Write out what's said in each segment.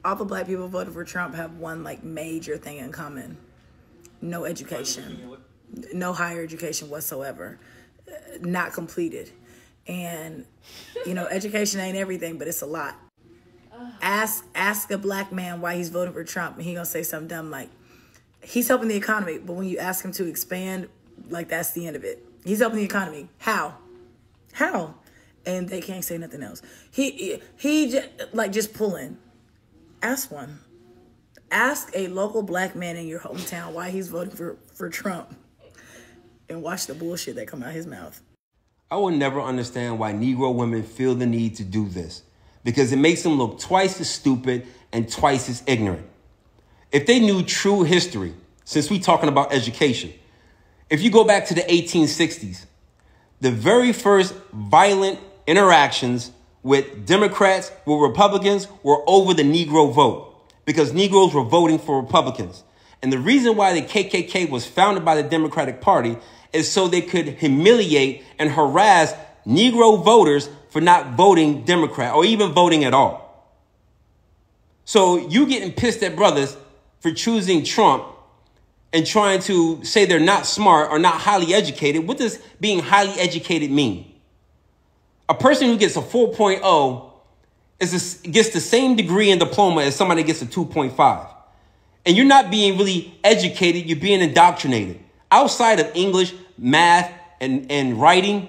all the black people voted for Trump have one like major thing in common: no education, no higher education whatsoever, not completed. And you know, education ain't everything, but it's a lot. Ask a black man why he's voting for Trump, and he gonna say something dumb like, he's helping the economy. But when you ask him to expand, like, that's the end of it. He's helping the economy. How? And they can't say nothing else. He just pulling. Ask one. Ask a local black man in your hometown why he's voting for Trump, and watch the bullshit that come out his mouth. I will never understand why Negro women feel the need to do this, because it makes them look twice as stupid and twice as ignorant. If they knew true history, since we're talking about education, if you go back to the 1860s, the very first violent interactions with Democrats, with Republicans, were over the Negro vote, because Negroes were voting for Republicans. And the reason why the KKK was founded by the Democratic Party is so they could humiliate and harass Negro voters for not voting Democrat or even voting at all. So you getting pissed at brothers for choosing Trump and trying to say they're not smart or not highly educated. What does being highly educated mean? A person who gets a 4.0 gets the same degree and diploma as somebody gets a 2.5. And you're not being really educated, you're being indoctrinated. Outside of English, math, and writing,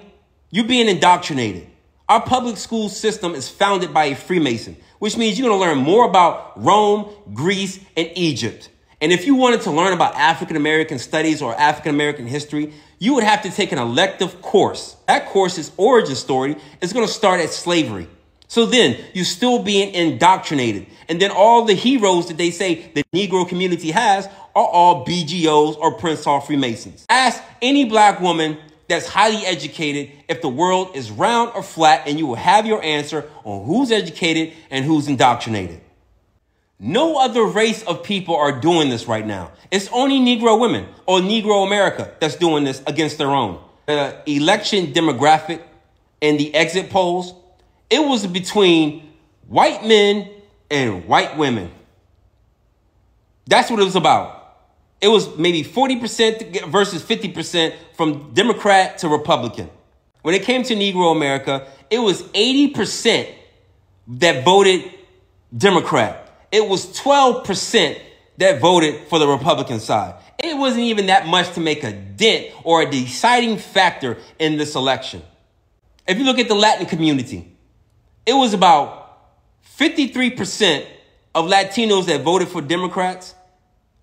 you're being indoctrinated. Our public school system is founded by a Freemason, which means you're going to learn more about Rome, Greece, and Egypt. And if you wanted to learn about African-American studies or African-American history, you would have to take an elective course. That course's origin story is going to start at slavery. So then you're still being indoctrinated. And then all the heroes that they say the Negro community has are all BGOs or Prince Hall Freemasons. Ask any black woman that's highly educated if the world is round or flat, and you will have your answer on who's educated and who's indoctrinated. No other race of people are doing this right now. It's only Negro women or Negro America that's doing this against their own. The election demographic and the exit polls, it was between white men and white women. That's what it was about. It was maybe 40% versus 50% from Democrat to Republican. When it came to Negro America, it was 80% that voted Democrat. It was 12% that voted for the Republican side. It wasn't even that much to make a dent or a deciding factor in this election. If you look at the Latin community, it was about 53% of Latinos that voted for Democrats,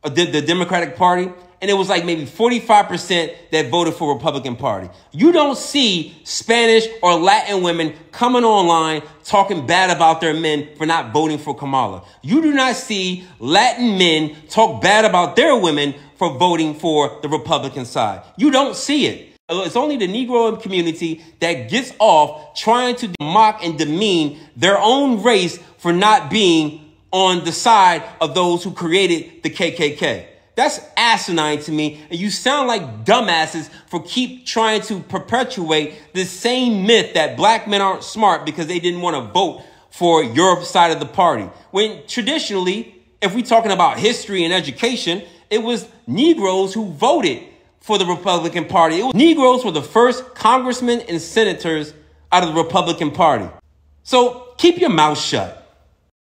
the Democratic Party, and it was like maybe 45% that voted for Republican Party. You don't see Spanish or Latin women coming online talking bad about their men for not voting for Kamala. You do not see Latin men talk bad about their women for voting for the Republican side. You don't see it. It's only the Negro community that gets off trying to mock and demean their own race for not being on the side of those who created the KKK. That's asinine to me. And you sound like dumbasses for keep trying to perpetuate this same myth that black men aren't smart because they didn't want to vote for your side of the party. When traditionally, if we're talking about history and education, it was Negroes who voted for the Republican Party. Negroes were the first congressmen and senators out of the Republican Party. So keep your mouth shut.